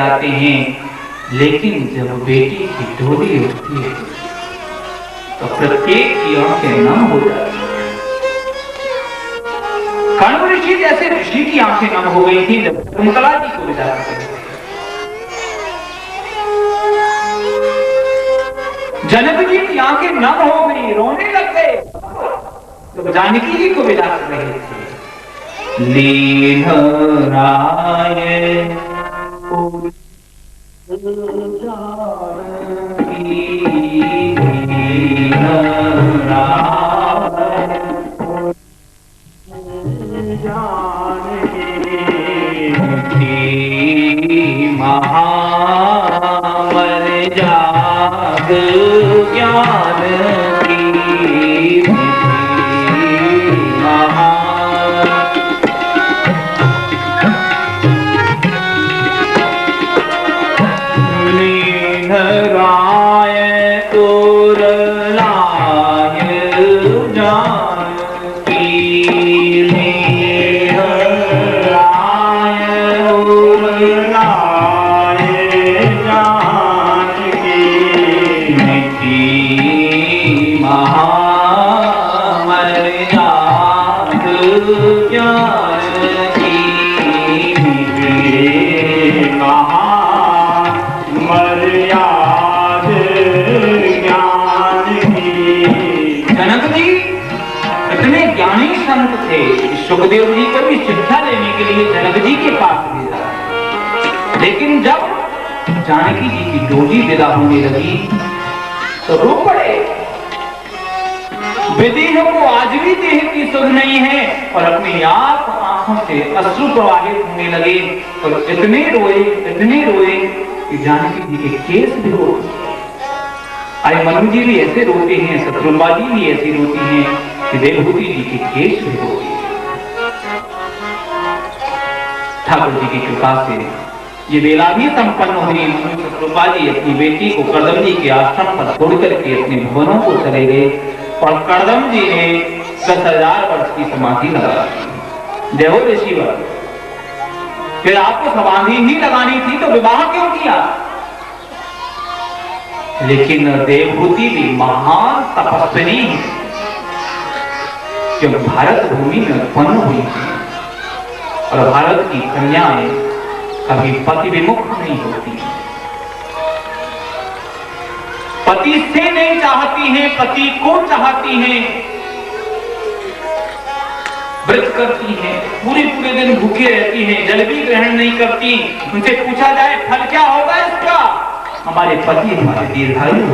जाते हैं, लेकिन जब बेटी की डोली उठती है तो प्रत्येक की आंखें नम हो जाती हैं। कण्व ऋषि जैसे ऋषि की आंखें नम हो गई थी जब शकुंतला जी को विदा कर रहे थे। जनक जी की आंखें नम हो गई, रोने लग गए जब जानकी जी को विदा कर रहे थे। लीन राय महामर जाग ज्ञान की लीन राय तोर लाय जान की लीन राय तोर लाय जान की निधि महामर जाग ज्ञान की मर्याद ज्ञान की। जनक जी इतने ज्ञानी संत थे, सुखदेव जी को भी शिक्षा लेने के लिए जनक जी के पास भेजा, लेकिन जब जानकी जी की डोली विदा होने लगी तो रो पड़े। विदेह को आज भी देह की सुध नहीं है और अपनी आंखों से अश्रु प्रवाहित होने लगे और इतने रोए कि जानकी जी के केस भी रो। अरे मनु जी भी ऐसे रोते हैं, शत्रुंबा जी भी ऐसी रोती हैं कि देवभूति जी के केस भी रोते हैं। ठाकुर जी की कृपा से ये बेला भी संपन्न हुई। शत्रुंबा जी अपनी बेटी को कर्दम जी के आश्रम पर छोड़ करके अपने भवनों को चले गए और कर्दम जी ने 10,000 वर्ष की समाधि लगा देव ऋषिवर। फिर आपको समाधि ही लगानी थी तो विवाह क्यों किया? लेकिन देवभूति भी महान तपस्विनी है जो भारत भूमि में उत्पन्न हुई थी और भारत की कन्याएं कभी पति विमुख नहीं होती, पति से नहीं चाहती हैं, पति को चाहती हैं, व्रत करती हैं, पूरे दिन भूखे रहती हैं, जल भी ग्रहण नहीं करती। उनसे पूछा जाए फल क्या होगा इसका? हमारे पति हमारे दीर्घायु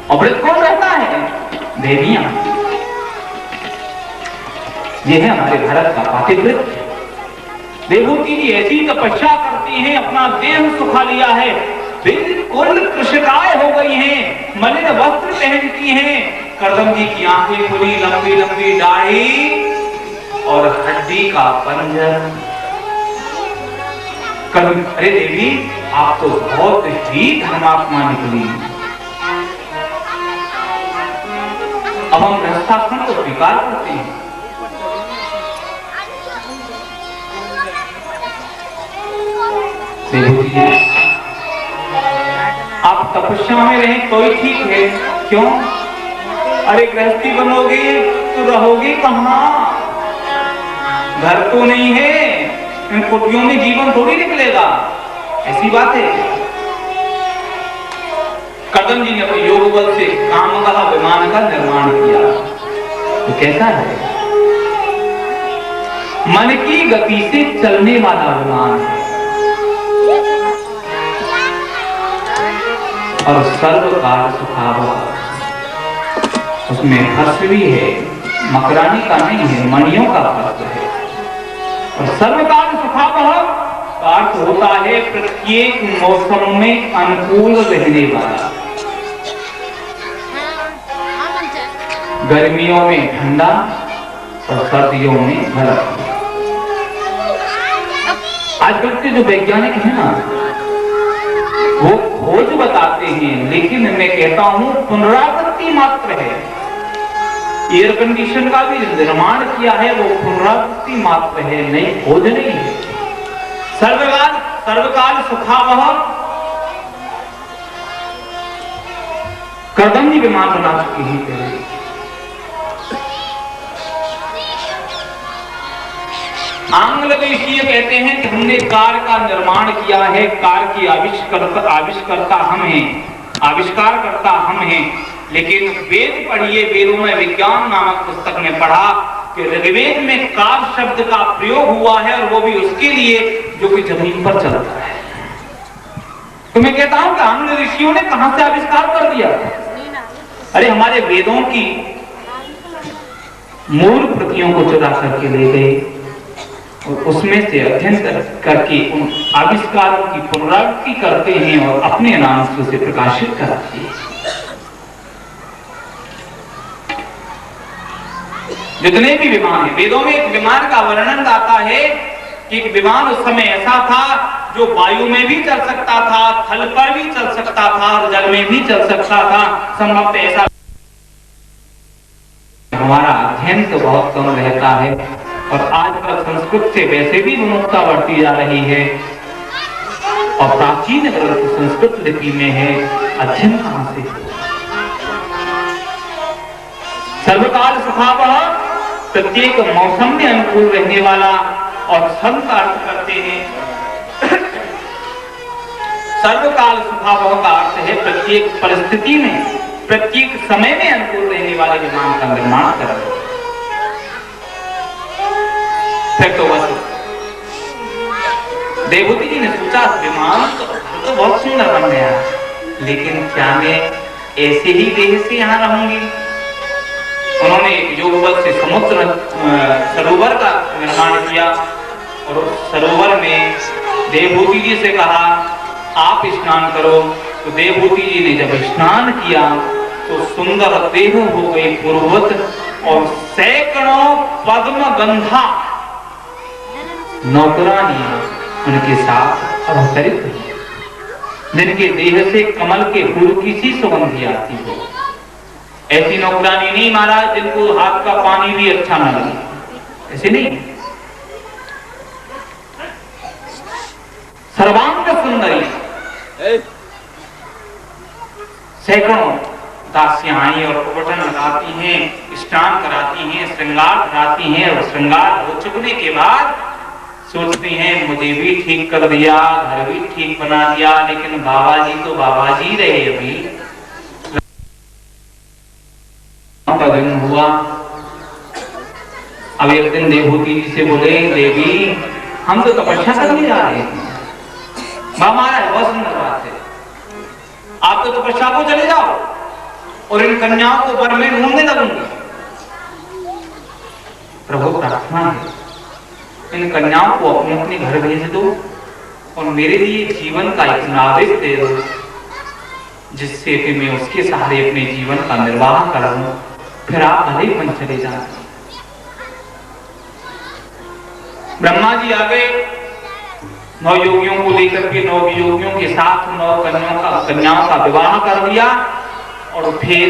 और व्रत कौन रहता है? देवियां। ये है हमारे भारत का पातिव्रत। देवभूति जी ऐसी तपस्या करती हैं, अपना देह सुखा लिया है, बिल्कुल कृशकाय हो गई हैं, मलिन वस्त्र पहनती हैं। कर्दम जी की आंखें खुली, लंबी लंबी दाढ़ी और हड्डी का पंजर। अरे देवी आप तो बहुत ही धर्मात्मा निकली। अब हम गृहस्थाश्रम को स्वीकार करते हैं। देवभूति जी आप तपस्या में रहें तो ही ठीक है। क्यों? अरे गृहस्थी बनोगे तो रहोगे कहां? घर तो नहीं है, इन कुटियों में जीवन थोड़ी निकलेगा। ऐसी बात है। कर्दम जी ने अपने योग बल से कामगह विमान का निर्माण किया। तो कैसा है? मन की गति से चलने वाला विमान है और सर्वकाल सुखावह। उसमें फर्श भी है, मकरानी का नहीं है, मणियों का फर्श है। और सर्वकाल सुखावह का अर्थ होता है प्रत्येक मौसम में अनुकूल रहने वाला। गर्मियों में ठंडा और सर्दियों में गर्म। आजकल के जो वैज्ञानिक हैं ना, वो खोज बताते हैं, लेकिन मैं कहता हूं पुनरावृत्ति मात्र है। एयर कंडीशन का भी निर्माण किया है, वो पुनरावृत्ति मात्र है, नहीं खोज नहीं है। सर्वकाल सुखावह कर्दमजी विमान बना चुकी है पहले। आंग्ल देशीय कहते हैं कि हमने कार का निर्माण किया है, कार की आविष्कर्ता हम हैं, आविष्कारकर्ता हम हैं। लेकिन वेद पढ़िए, वेदों में विज्ञान नामक पुस्तक में पढ़ा कि ऋग्वेद में कार शब्द का प्रयोग हुआ है, और वो भी उसके लिए जो कि जमीन पर चलता है। तो मैं कहता हूं कि आंग्ल ऋषियों ने कहां से आविष्कार कर दिया? अरे हमारे वेदों की मूल प्रतियों को चुरा करके ले गए और उसमें से अध्ययन करके उन आविष्कारों की पुनरावृत्ति करते हैं और अपने नाम से उसे प्रकाशित करते हैं। जितने भी विमान हैं, वेदों में एक विमान का वर्णन आता है कि एक विमान उस समय ऐसा था जो वायु में भी चल सकता था, थल पर भी चल सकता था और जल में भी चल सकता था। संभवतः ऐसा हमारा अध्ययन तो बहुत कम रहता है, और आजकल संस्कृत से वैसे भी विमुखता बढ़ती जा रही है, और प्राचीन ग्रंथ संस्कृत लिपि में है, अध्ययन कहां से? सर्वकाल सुखावह, प्रत्येक मौसम में अनुकूल रहने वाला, और सन का अर्थ करते हैं। सर्वकाल सुखावह का अर्थ है प्रत्येक परिस्थिति में, प्रत्येक समय में अनुकूल रहने वाले विमान का निर्माण करना। फिर तो बस देवहूति जी ने सोचा विमान तो बहुत सुंदर बन गया, लेकिन क्या मैं ऐसे ही देह से यहाँ रहूंगी? उन्होंने योगबल से सरोवर का निर्माण किया, और सरोवर में देवहूति जी से कहा आप स्नान करो। तो देवहूति जी ने जब स्नान किया तो सुंदर देह हो गई पूर्ववत, और सैकड़ों पद्म गंधा नौकरानियां उनके साथ अवतरित हुई, जिनके देह से कमल के फूल की सी सुगंधी आती हो। ऐसी नौकरानी नहीं महाराज जिनको हाथ का पानी भी अच्छा न लगे, ऐसे नहीं। सर्वांग सुंदरी, सैकड़ों दासियां आई और उपटन लगाती हैं, स्नान कराती हैं, श्रृंगार कराती हैं, और श्रृंगार हो चुकने के बाद सोचती हैं मुझे भी ठीक कर दिया, घर भी ठीक बना दिया, लेकिन बाबा जी तो बाबा जी रहे। अभी का जन्म हुआ। अब एक दिन देवहूति जी से बोले देवी हम तो तपस्या करने जा रहे हैं। महाराज बहुत सुंदर बात है, आप तो तपस्या को चले जाओ और इन कन्याओं को वर में ढूंढने लगूंगी। प्रभु प्रार्थना है इन कन्याओं को अपने अपने घर भेज दो और मेरे लिए जीवन का एक नाविक दे दो, जिससे कि मैं उसके सहारे अपने जीवन का निर्वाह करूं, फिर आप भले ही मन चले जाए। ब्रह्मा जी आ गए, 9 योगियों को लेकर के 9 योगियों के साथ 9 कन्याओं का विवाह कर दिया, और फिर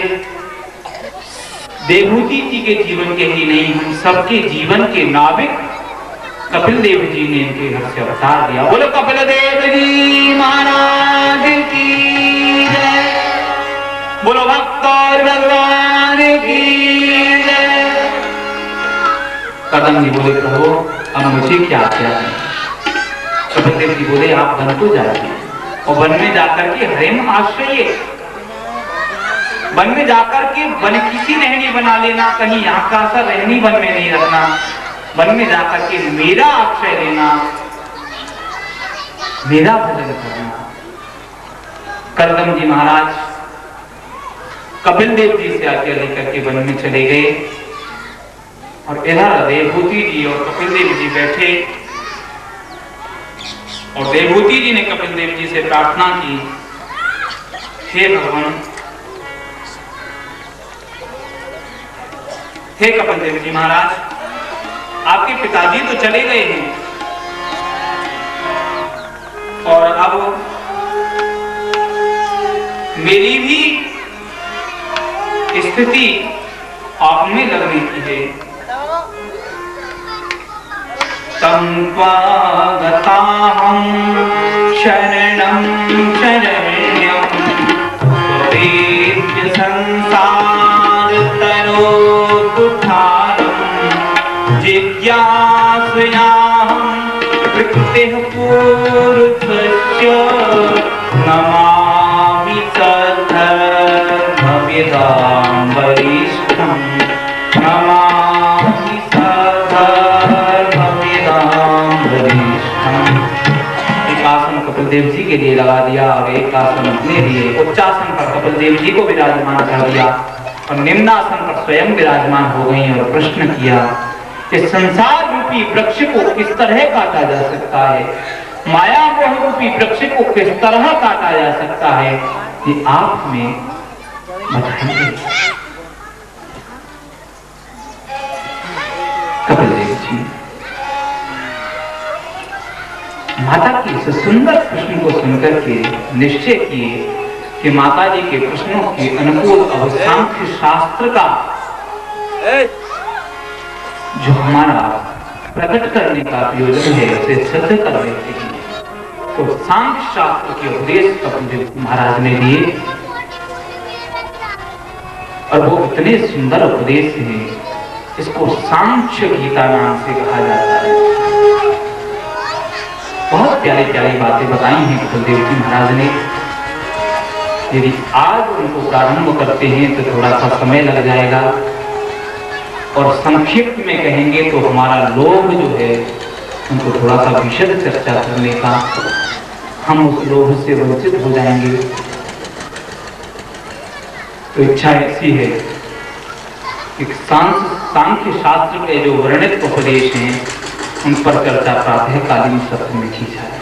देवहूति जी के जीवन के ही नहीं हम सबके जीवन के नाविक कपिल देव जी ने इनके घर से अवतार दिया। बोलो कपिल देव जी महाराज की जय, बोलो भक्त और भगवान की जय। कदम जी बोले प्रभु अब मुझे क्या क्या है? कपिल देव जी बोले आप वन को जाइए और वन में जाकर के हरिम आश्रय, वन में जाकर के वन की सी रहनी बना लेना, कहीं यहाँ का सा रहनी वन में नहीं रखना, वन में जाकर के मेरा आश्रय लेना, मेरा भजन करना। करदम जी महाराज कपिल देव जी से आज्ञा लेकर के वन में चले गए, और इधर देवहूति जी और कपिल देव जी बैठे, और देवहूति जी ने कपिल देव जी से प्रार्थना की, हे भगवान, हे कपिल देव जी महाराज, आपके पिताजी तो चले गए हैं और अब मेरी भी स्थिति आप में लगने की है। तं त्वागताहं शरणं शरण्यं त्वमेव संसारतरोद्धारं जिज्ञासयाहं प्रकृतिः पूर्वस्य नमामि सद्धर्मविदां वरिष्ठं नमामि सद्धर्मविदां वरिष्ठं। एक आसन कपिल देव जी के लिए लगा दिया और एक आसन अपने लिए। उच्चासन पर कपिल देव जी को विराजमान कर दिया और निम्नासन पर स्वयं विराजमान हो गई और प्रश्न किया कि संसार रूपी वृक्ष को किस तरह काटा जा सकता है, माया मोह रूपी वृक्ष को किस तरह काटा जा सकता है, ये आप में बताइए। कपिल देव जी माता के इस सुंदर प्रश्न को सुनकर के निश्चय किए कि माता जी के प्रश्नों के अनुकूल अब सांख्य शास्त्र का जो हमारा प्रकट करने का प्रयोजन है उसे सिद्ध करने के लिए तो सांख्य शास्त्र के उपदेश कपिल देव महाराज ने दिए और वो इतने सुंदर उपदेश हैं, इसको सांख्य गीता नाम से कहा जाता है। बहुत प्यारी प्यारी बातें बताई हैं कपिल देव जी महाराज ने। यदि आज उनको प्रारंभ करते हैं तो थोड़ा सा समय लग जाएगा और संक्षिप्त में कहेंगे तो हमारा लोभ जो है उनको थोड़ा सा विशद चर्चा करने का, हम उस लोभ से वंचित हो जाएंगे। तो इच्छा ऐसी है कि सांख्य शास्त्र के जो वर्णित उपदेश हैं उन पर चर्चा प्रातःकालीन सत्र में की जाए,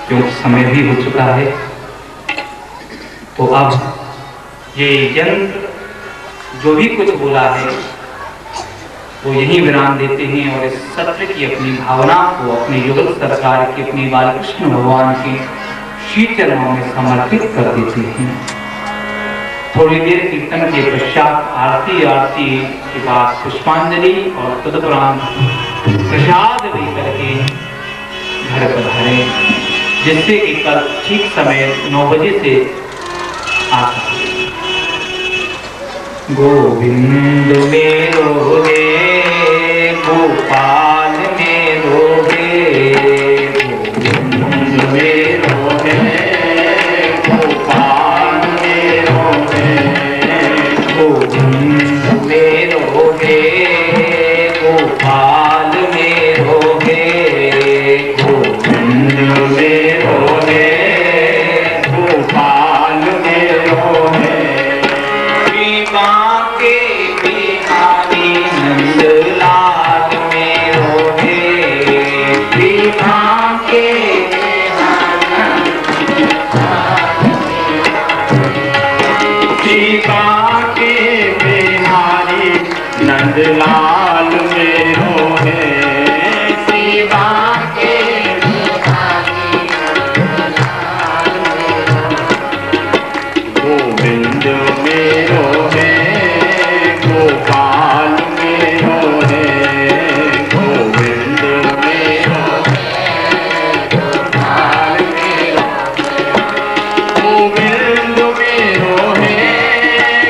क्योंकि समय भी हो चुका है। तो अब ये यंत्र जो भी कुछ बोला है वो यहीं विराम देते हैं और इस सत्र की अपनी भावना को अपने युगल सरकार की अपनी बालकृष्ण भगवान के श्री चरणों में समर्पित कर देते हैं। थोड़ी देर कीर्तन के पश्चात आरती के बाद पुष्पांजलि और तदुपरांत प्रसाद लेकर के घर पधारे, जिससे कि कल ठीक समय 9 बजे से आ सके। गोविंद मेरो हे गोपाल मेरो हे, गोविंद मेरो हे गोपाल मेरो हे, गोविंद मेरो हे गोपाल मेरो हे, गोविंद मेरो हे गोपाल मेरो हे। बांके बिहारी नंदलाल मेरो हे, बांके बिहारी नंदलाल मेरो है, बांके गोविंद मेरो है गोपाल मेरो है, गोविंद मेरो गोपाल मेरो, गोविंद मेरो है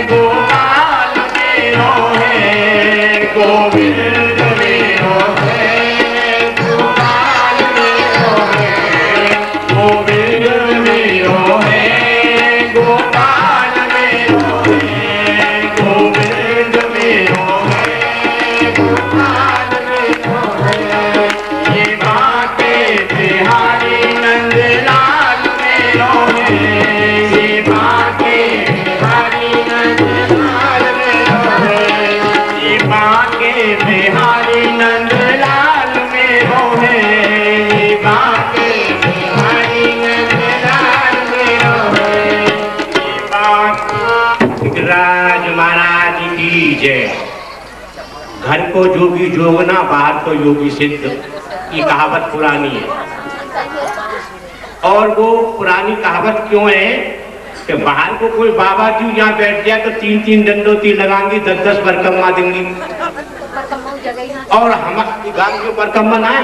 गोपाल मेरो है, गोविंद मेरो है गोपाल मेरो है, गोविंद मेरो है गोपाल मेरो है, गोविंद मेरो है गोपाल मेरो है। ये बांके बिहारी नंदलाल मेरो है, ये बांके बिहारी नंदलाल मेरो है, ये बांके बिहारी नंदलाल मेरो है, ये बांके बिहारी नंदलाल मेरो है, ये बांके राज महाराज की जय। घर को जोगी जोगना बाहर को योगी सिद्ध, ये कहावत पुरानी है। और वो पुरानी कहावत क्यों है कि बाहर को कोई बाबा जी यहाँ बैठ जाए तो 3-3 डंडोती लगाएंगी, 10-10 बरकम्मा देंगी। और हमारे गांव के ऊपर कम्बन आए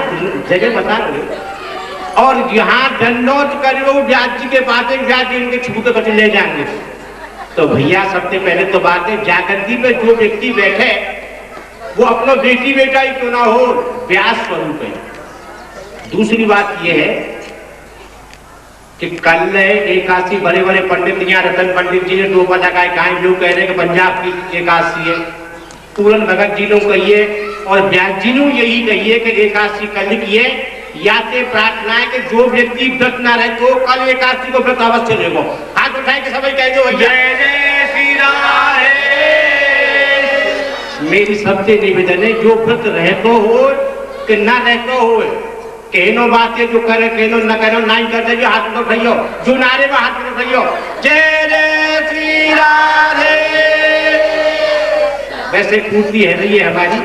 जगह बता रहे और यहाँ दंडोत करो व्यास जी के पास व्यास जी इनके छू के ले जाएंगे। तो भैया सबसे पहले तो बात है जागृति पे जो व्यक्ति बैठे वो अपना बेटी बेटा ही क्यों ना हो व्यास स्वरूप है। दूसरी बात यह है कि कल एकादशी बड़े बड़े पंडित यहाँ रतन पंडित जी ने टोपा लगाए कहा लोग कह रहे हैं कि पंजाब की एकादशी है, पूरन भगत जी ने कहिए और व्यास जी ने यही कहिए कि एकादशी कल की है। या ते प्रार्थना है कि जो व्यक्ति व्रत ना रहे तो कल एकादशी को व्रत अवश्य रहेगा। हाथ उठाए के सभी कह दो जय जय श्री राम। मेरी सबसे निवेदन है जो व्रत रहते हो कि ना रहते हो कहनो बात है जो करे कहनो न करो ना ही कर दे हाथ में उठाइयो जो नारे में हाथ में उठाइयो जय जय श्री राधे। वैसे पूर्ति है रही है हमारी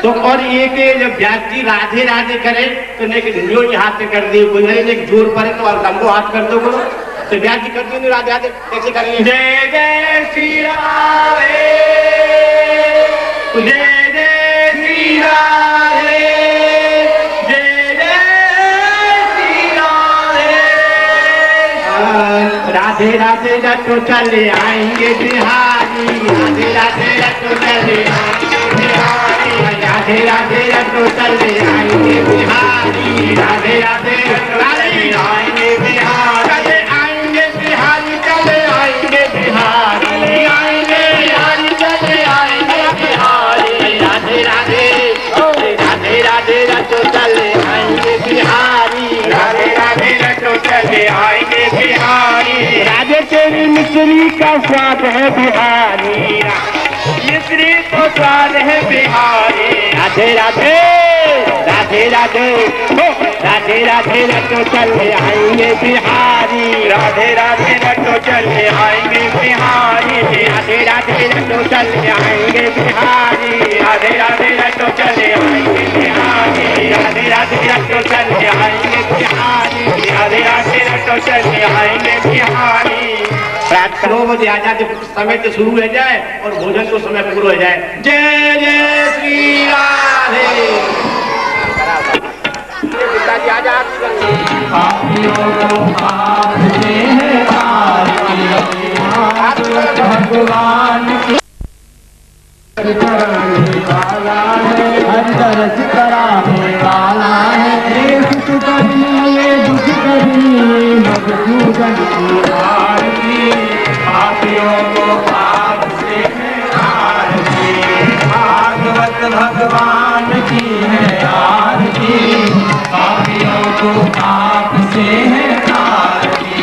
तो और एक जब व्यास जी राधे राधे करे तो नहीं हाथ से कर दिए कोई नहीं जोर पड़े तो और लंबो हाथ कर दो बोलो तो व्यास जी करते नहीं राधे राधे कैसे करेंगे जय जय श्री राधे जय जय श्री राधे जय जय श्री राधे। राधे राधे रटो चले आएंगे बिहारी राधे राधे रटो चले आएंगे बिहारी राधे राधे रटो चले आएंगे बिहारी राधे राधे चले आएंगे बिहारी चले आएंगे बिहारी चले आएंगे बिहारी आएंगे बिहारी चले आएंगे बिहारी राधे राधे राधे राधे रटो चले आएंगे बिहारी राधे राधे रटो चले आएंगे बिहारी। राधे तेरी मिश्री का स्वाद है बिहारी मिश्री तो स्वाद है बिहारी। राधे राधे राधे राधे राधे राधे रटो चले आएंगे बिहारी राधे राधे रटो चले आएंगे बिहारी राधे राधे रटो चले आएंगे बिहारी राधे राधे रटो चले आएंगे बिहारी राधे राधे रटो चले आएंगे बिहारी राधे राधे रटो चले आएंगे बिहारी। रात 9 बजे आ जाते समय तो शुरू हो जाए और भोजन को समय पूरा हो जाए। जय जय श्री राधे। भगवान दर्श कराने वाला है सुख करिए दुख करिए मधुसूदन की आरती पापियों को पाप से आरती भागवत भगवान की है आरती पापियों को पाप से है आरती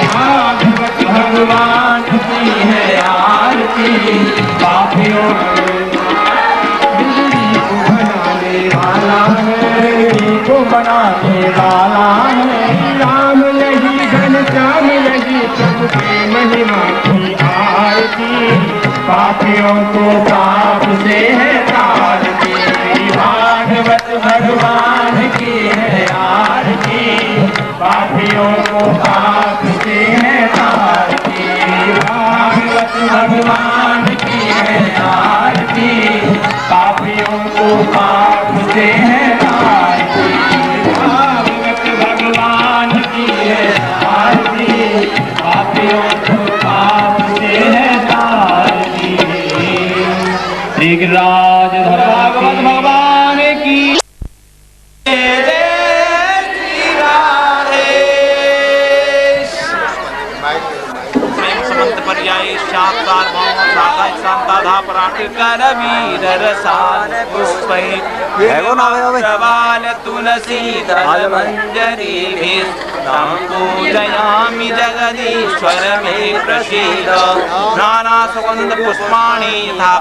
भागवत भगवान की है आरती पापियों को बनाने वाला है राम लगी घनश्याम लगी प्रभु की महिमा की आरती पापियों को पाप से है तारती भागवत भगवान की है आरती पापियों को पाप से है तारती भागवत भगवान की है आरती पापियों को पाप से है राज भागवत भगवान की तुलसी मंजरी पूजयामि जगदीश्वर मे प्रसीद नाना सुगंध पुष्पाणि यथा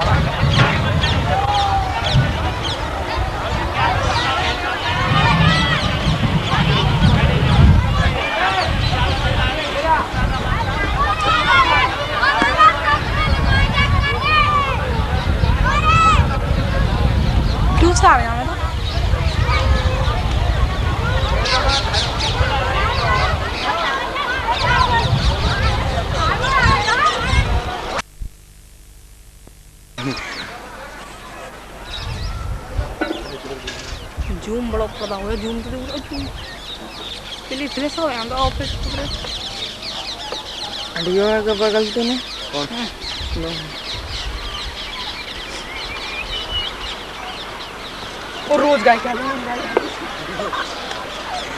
sabe, ¿no? पता होगा जूम तो देखो चलिए फ्रेश हो गया तो ऑफिस अंडियो के बगल के ने और रोज गाय क्या ले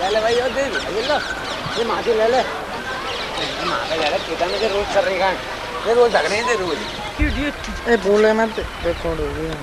ले भाई और दे लो ये मां के ले ले मां का ले ले केटा में रोज कर रही है ये रोज झगड़े दे रोज ए बोले मत रिकॉर्ड हो गया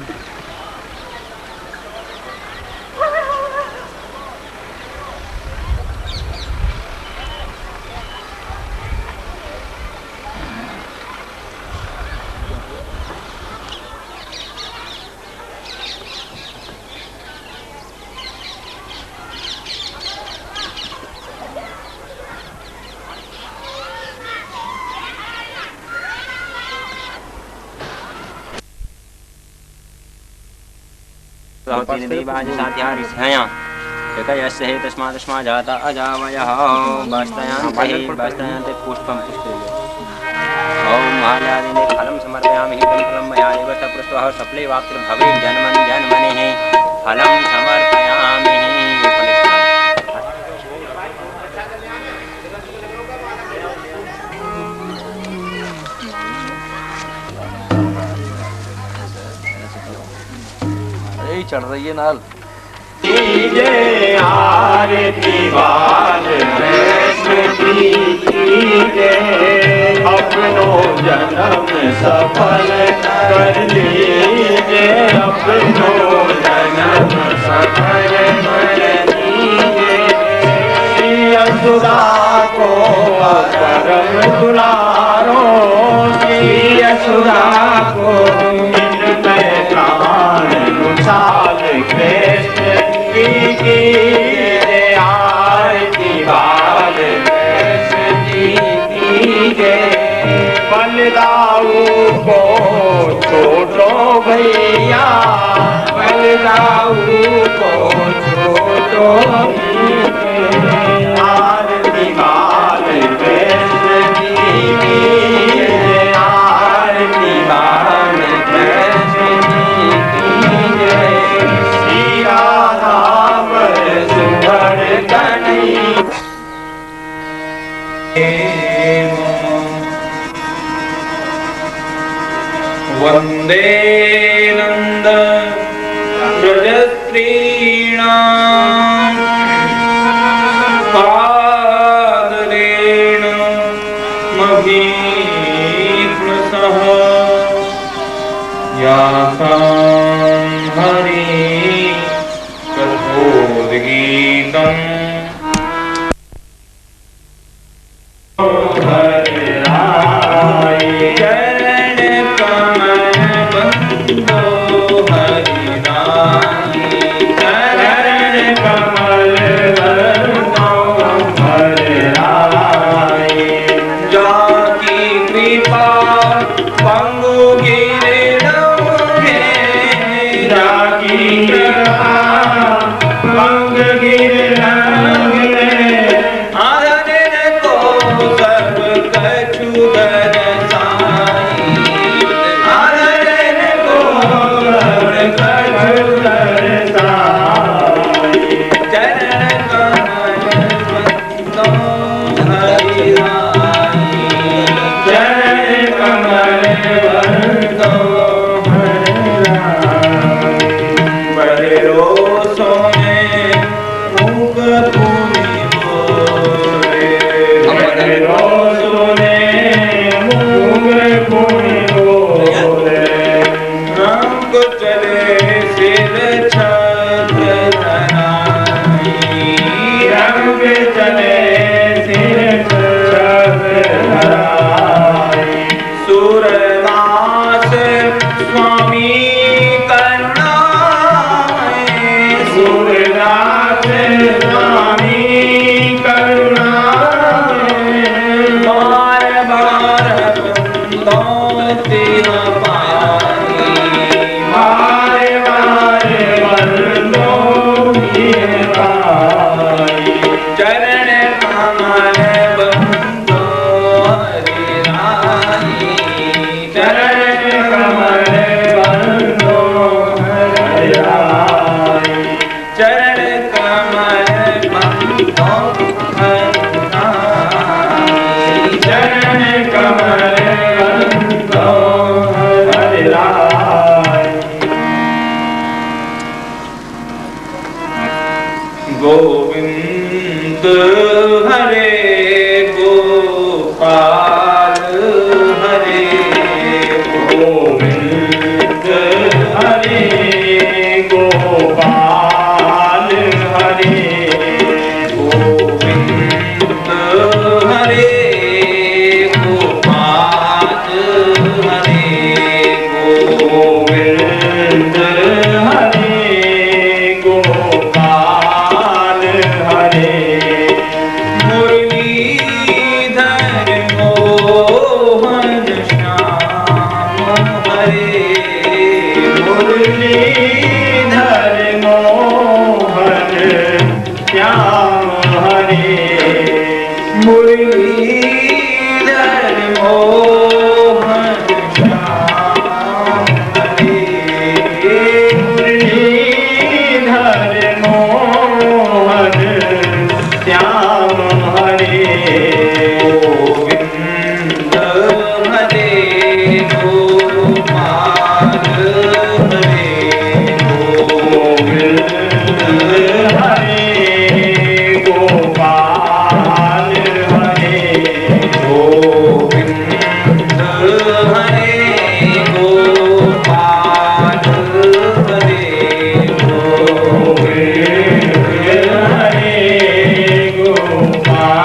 यस्य हे तस्मादस्मा जाता अजावयः बस्तयान्ते बस्तयान्ते पुष्पं पुष्पेय ॐ महाल्यादिने फलं समर्पयामि फलं मया एव सपृष्टः सफले वाक्यर्भवेत् जन्मन् जन्मनेः फलं समर्पयामि चढ़ रही है नाल जय आरती बाल कृष्ण की जय अपनो जन्म सफल कर लीजिए अपनो जन्म सफल कर लीजिए श्री यशोदा को परम दुलारो श्री यशोदा को साल कृष्ण की आरती बाल कृष्ण जी की जय बलदाऊ को छोड़ो भैया बलदाऊ को छोड़ो आरती बाल कृष्ण जी की जय आरती बाल कृष्ण जी की श्री राधा सुभर वंदे नंद ब्रजस्त्रीणां पादरेण महीष्णसः यासां हरि कथोद्गीतम् चरण हरे गोपाल हरे गोविंद हरे गोपाल हरे गोविंद हरे गोपाल हरे गोविंद हरे गोपाल हरे मुरलीधर मोहन श्याम हरे मुरलीधर मोहन श्याम हरे मुरलीधर मोहन श्याम हरे मुरलीधर मोहन श्याम हरे गोविंद हरे गोपाल हरे गोविंद हरे गोपाल हरे गोविंद हरे गोपाल हरे गोविंद हरे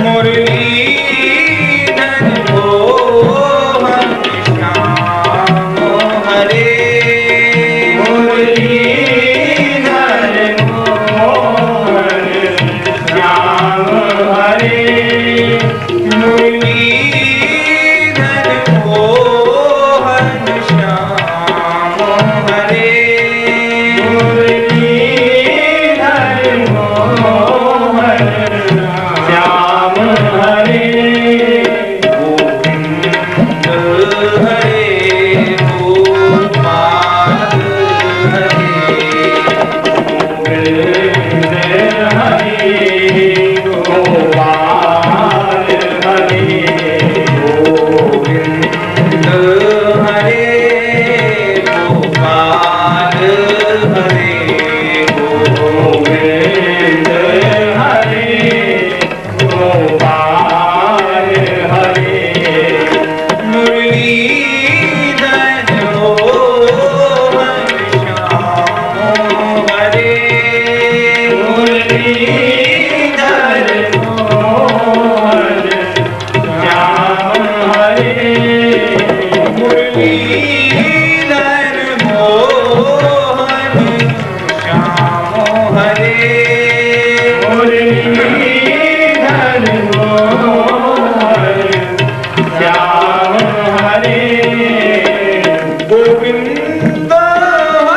मुरलीधर मोहन श्याम हरे मुरलीधर मोहन श्याम हरे मुरलीधर मोहन श्याम हरे मुरलीधर मोहन श्याम हरे गोविंद हरे गोपाल हरे गोविंद हरे गोपाल हरे गोविंद हरे गोपाल हरे गोविंद हरे गोपाल हरे मुरलीधर मोहन श्याम हरे मुरलीधर मोहन श्याम हरे मुरलीधर मोहन श्याम हरे मुरलीधर मोहन श्याम हरे गोविंद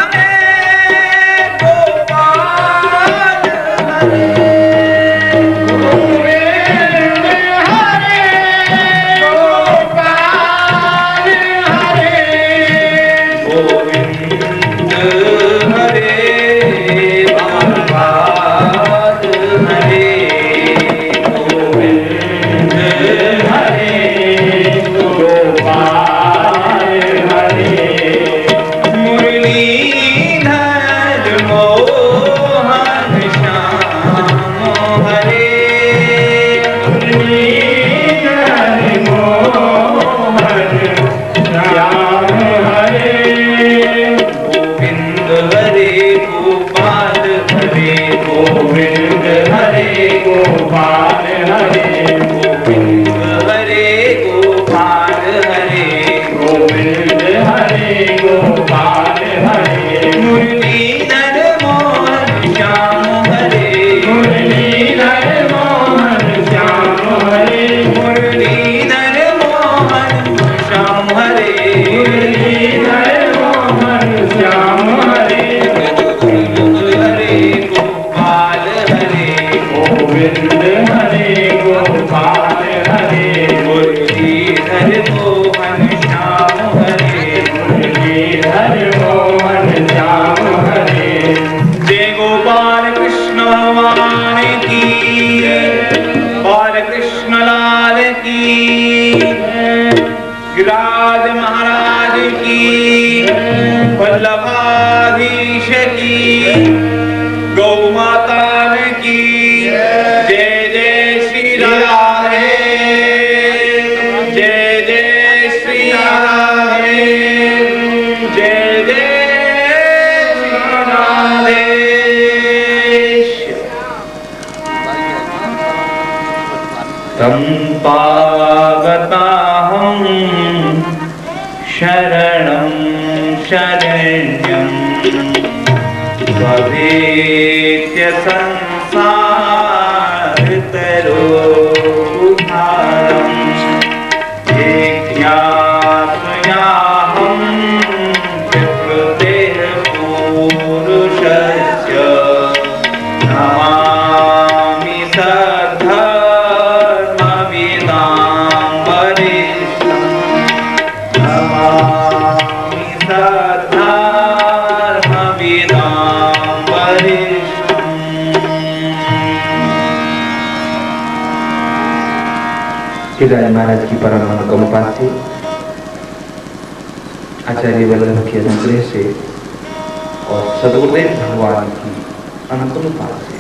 हरे गोपाल हरे गोविंद हरे गोपाल हरे गोविंद हरे गोपाल हरे गोविंद हरे गोपाल हरे मुरलीधर मोहन श्याम हरे मुरलीधर मोहन श्याम हरे गोविंद हरे गोपाल हरे गोविंद हरे गोपाल हरे गोविंद हरे गोपाल हरे गोविंद हरे गोपाल हरे मुरलीधर मोहन श्याम हरे मुरलीधर मोहन श्याम हरे मुरलीधर मोहन श्याम हरे मुरलीधर मोहन श्याम हरे गोविंद हरे गोपाल हरे गोविंद हरे गोपाल हरे मुरलीधर मोहन श्याम हरे मुरलीधर मोहन श्याम हरे जय गोपाल कृष्ण भगवान की बाल कृष्ण लाल की गिरिराज महाराज की वल्लभाधीश की गौ संपागताहं शरणं शरण्यं भवेत्य संसारतरोद्धारम् ज्ञात्मयाहं विकृतेः पुरुषस्य नमामि सद्धर्मविदां वरिष्ठं नमामि सद्धर्मविदां वरिष्ठम्। केदार महाराज की परम अनुकंपा से, आचार्य वल्लभ के अनुग्रह से और सदगुरुदेव भगवान की अनुकंपा से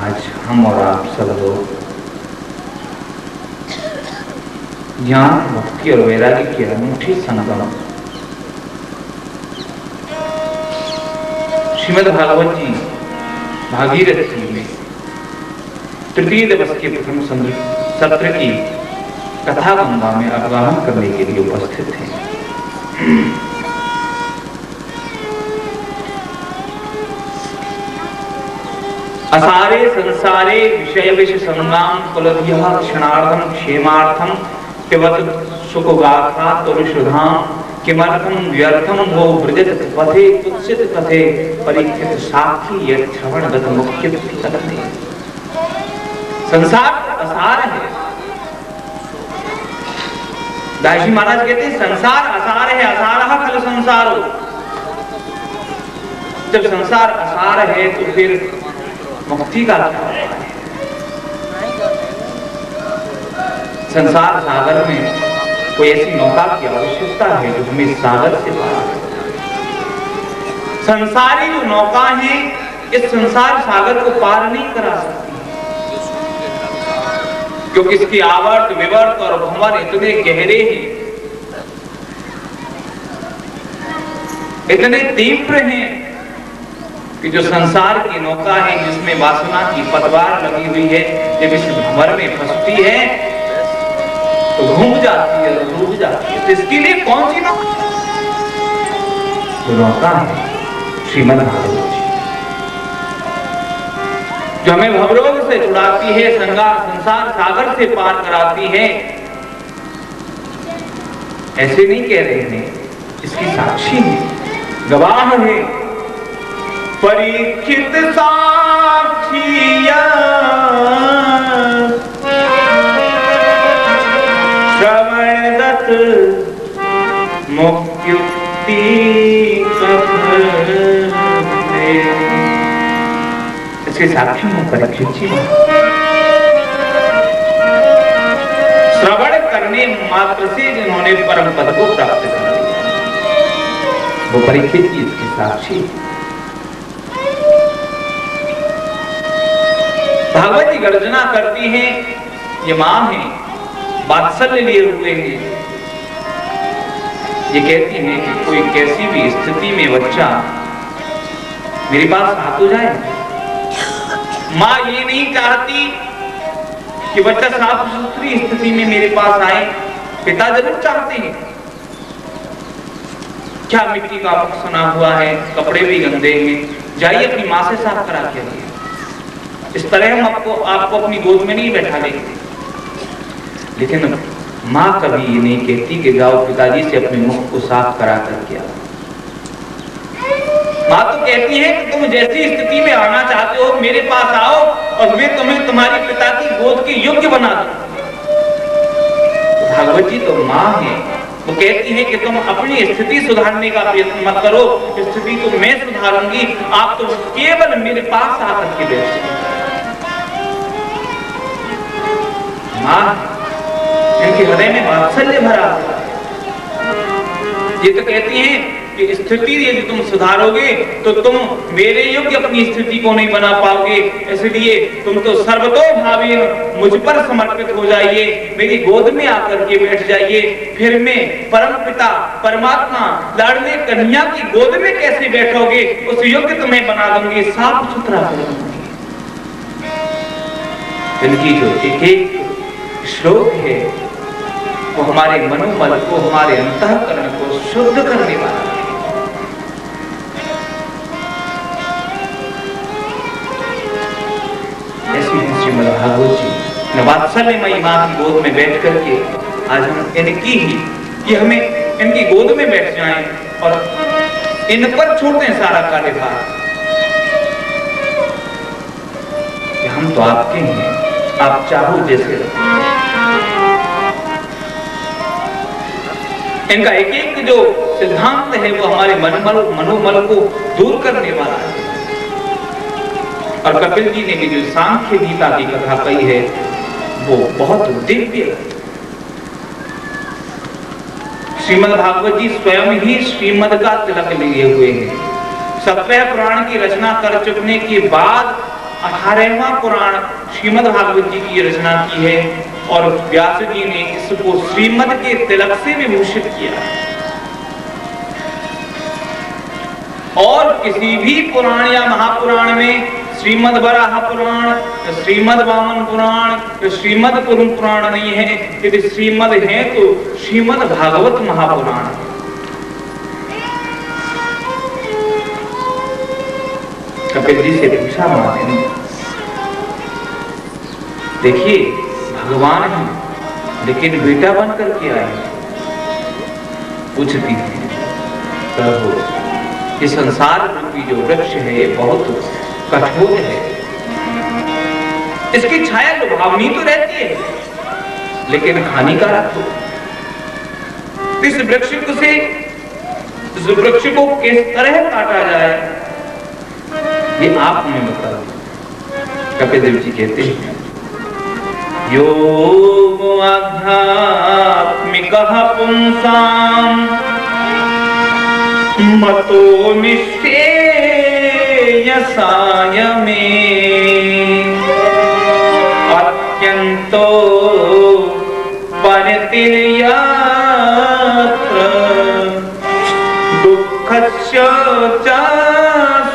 आज हम और आप सब लोग ज्ञान, भक्ति और वैराग्य की अनूठी संगम श्रीमद् भागवत जी भागीरथी में तृतीय दिवस के प्रथम सत्र की कथा गंगा में अवगाहन करने के लिए उपस्थित हैं। असारे संसारे विषय विष संग्राम कुलधियः क्षणार्धम क्षेमार्थम पिबत सुखगाथा तुलुषधाम किमर्थम व्यर्थम वो व्रजत पथे कुत्सित कथे परीक्षित साक्षी यत् श्रवण गत मुख्य कथते। संसार असार है। दासी महाराज कहते हैं संसार असार है, असारः खलु संसारो। जब संसार असार है तो फिर मुक्ति का क्या है? संसार सागर में कोई ऐसी नौका की आवश्यकता है जो हमें सागर से पार करे। संसारी जो नौका है इस संसार सागर को पार नहीं करा सकती, क्योंकि इसकी आवर्त विवर्त और भंवर इतने गहरे हैं, इतने तीव्र हैं कि जो संसार की नौका है जिसमें वासना की पतवार लगी हुई है, जब इस भंवर में फंसती है तो घूम जाती है, डूब जाती है। तो इसके लिए कौन सी नौका है? श्रीमद् भागवत जी, जो हमें भवरोग से छुड़ाती है, संसार सागर से पार कराती है। ऐसे नहीं कह रहे हैं, इसकी साक्षी है, गवाह है। परीक्षित साक्षिया श्रवणगत मुक्ति कथते। इसके साक्षी हैं परीक्षित जी। श्रवण करने मात्र से जिन्होंने परम पद को प्राप्त कर लिया, वो परीक्षित जी इसके साक्षी। भागवत जी गर्जना करती हैं, ये मां है, वात्सल्य लिए हुए हैं। ये कहती हैं कि कोई कैसी भी स्थिति में बच्चा मेरे पास आ तो जाए। मां ये नहीं चाहती कि बच्चा साफ सुथरी स्थिति में मेरे पास आए। पिता जरूर चाहते हैं, क्या मिट्टी का सना हुआ है, कपड़े भी गंदे हैं, जाइए अपनी मां से साफ करा के आइए। इस तरह हम आपको अपनी गोद में नहीं बैठा लेंगे। लेकिन माँ कभी ये नहीं कहती कि जाओ पिताजी से अपने मुख को साफ करा करके आओ। माँ तो कहती है कि तुम जैसी स्थिति में आना चाहते हो मेरे पास आओ और मैं तुम्हें तुम्हारी पिता की गोद के योग्य बना दूं। भागवत जी तो माँ है, वो कहती है कि तुम अपनी स्थिति सुधारने का प्रयत्न मत करो, स्थिति तो मैं सुधारूंगी, आप तो केवल मेरे पास आकर के बैठो। माँ इनके हृदय में वात्सल्य भरा हुआ है। ये तो कहती हैं कि स्थिति यदि तुम सुधारोगे तो तुम मेरे योग्य अपनी स्थिति को नहीं बना पाओगे, इसलिए तुम तो सर्वतोभावेन मुझ पर समर्पित हो जाइए, मेरी गोद में आकर के बैठ जाइए। फिर मैं परम पिता परमात्मा लाडले कन्हैया की गोद में कैसे बैठोगे, उस योग्य तुम्हें बना दूंगी, साफ सुथरा कर दूंगी। इनकी जो एक एक श्लोक है वो हमारे मनोबल को, हमारे अंतःकरण को शुद्ध करने वाला है। ऐसी श्रीमद् भागवत जी वात्सल्यमयी मां की गोद में बैठ करके आज हम इनकी ही कि हमें इनकी गोद में बैठ जाएं और इन पर छोड़ते हैं सारा कार्यभार। हम तो आपके हैं, आप चाहो जैसे रहो। इनका एक एक जो सिद्धांत है वो हमारे मनोमल को दूर करने वाला है। और कपिल जी ने भी जो सांख्य गीता की कथा कही है वो बहुत दिव्य है। श्रीमद् भागवत जी स्वयं ही श्रीमद् का तिलक लिए हुए हैं। 7वें पुराण की रचना कर चुकने के बाद 18वां पुराण श्रीमद् भागवत जी की रचना की है और व्यास जी ने इसको श्रीमद् के तिलक से विभूषित किया। और किसी भी पुराण या महापुराण में श्रीमद् वराह पुराण, श्रीमद् वामन पुराण, श्रीमद् कुरुम पुराण नहीं है। यदि श्रीमद् है तो श्रीमद् भागवत महापुराण है। कपिल जी से पूछा माता ने, देखिए भगवान है लेकिन बेटा बन करके आए। पूछती है प्रभु ये संसार रूपी जो वृक्ष है ये बहुत कठोर है, इसकी छाया लुभावनी तो रहती है लेकिन हानिकारक हो। इस वृक्ष को किस तरह काटा जाए ये आप हमें बताओ। कपिल देव जी कहते हैं योगो आध्यात्मिकः पुंसां मतो निश्चेयसाय मे अत्यन्तो परितिर्यत्र दुःखस्य च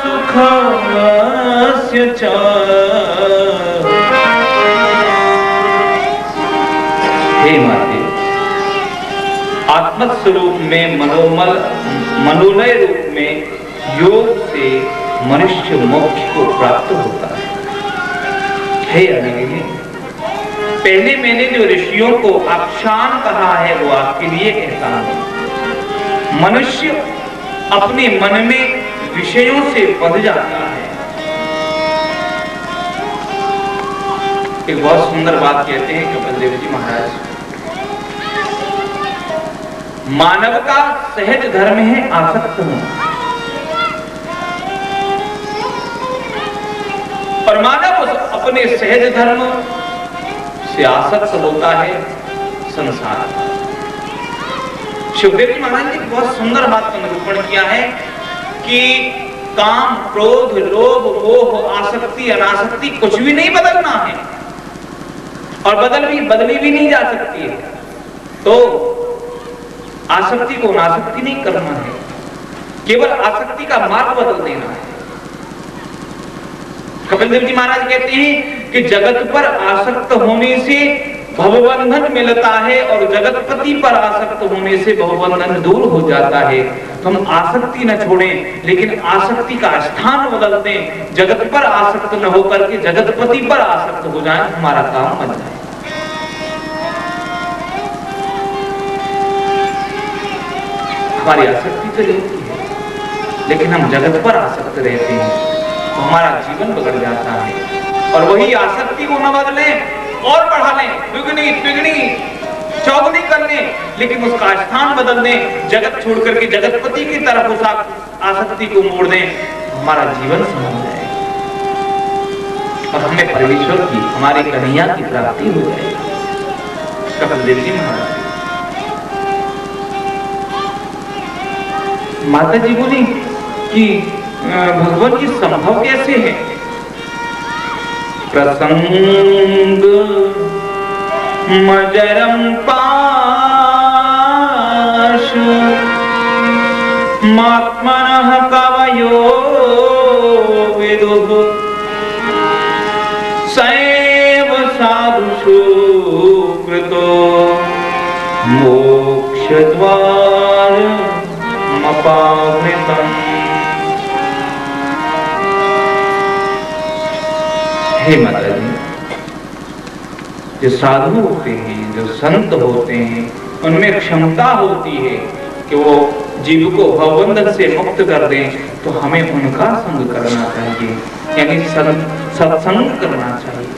सुखस्य च। हे माते, आत्म स्वरूप में मनोलय रूप में योग से मनुष्य मोक्ष को प्राप्त होता है। हे अनगिने, पहले मैंने जो ऋषियों को आख्यान कहा है वो आपके लिए कहता हूं। मनुष्य अपने मन में विषयों से बंध जाता है। एक बहुत सुंदर बात कहते हैं कपिल देव जी महाराज, मानव का सहज धर्म है आसक्त होना। और मानव अपने सहज धर्म से आसक्त होता है संसार। शिवदेव जी महाराज ने बहुत सुंदर बात का निरूपण किया है कि काम, क्रोध, लोभ, मोह, आसक्ति, अनासक्ति कुछ भी नहीं बदलना है और बदली भी नहीं जा सकती है। तो आसक्ति को अनासक्ति नहीं करना है, केवल आसक्ति का मार्ग बदल देना है। कपिल देव जी महाराज कहते हैं कि जगत पर आसक्त होने से भवबंधन मिलता है और जगतपति पर आसक्त होने से भवबंधन दूर हो जाता है। तो हम आसक्ति न छोड़ें लेकिन आसक्ति का स्थान बदल दें। जगत पर आसक्त न होकर के जगतपति पर आसक्त हो जाए, हमारा काम बन जाए। हमारी आसक्ति तो रहती है लेकिन हम जगत पर आसक्त रहते हैं तो हमारा जीवन बिगड़ जाता है। और वही आसक्ति को न बदलें और बढ़ा लें, दुगनी तिगनी चौगुनी कर लें, लेकिन उसका स्थान बदल दें, जगत छोड़ करके जगतपति की तरफ उस आसक्ति को मोड़ दें, हमारा जीवन संभल जाए और हमें परमेश्वर की, हमारे कन्हैया की प्राप्ति हो जाए। कपिल देव जी महाराज, माता जी बोली कि भगवान की संभव कैसे है? प्रसंग मजरम पाश मात्मनः कवयो विदुः सैव कृपावृतम्। हे माता जी, जो साधु होते हैं, जो संत होते हैं, उनमें क्षमता होती है कि वो जीव को भवबंधन से मुक्त कर दें, तो हमें उनका संग करना चाहिए, यानी सत्संग करना चाहिए।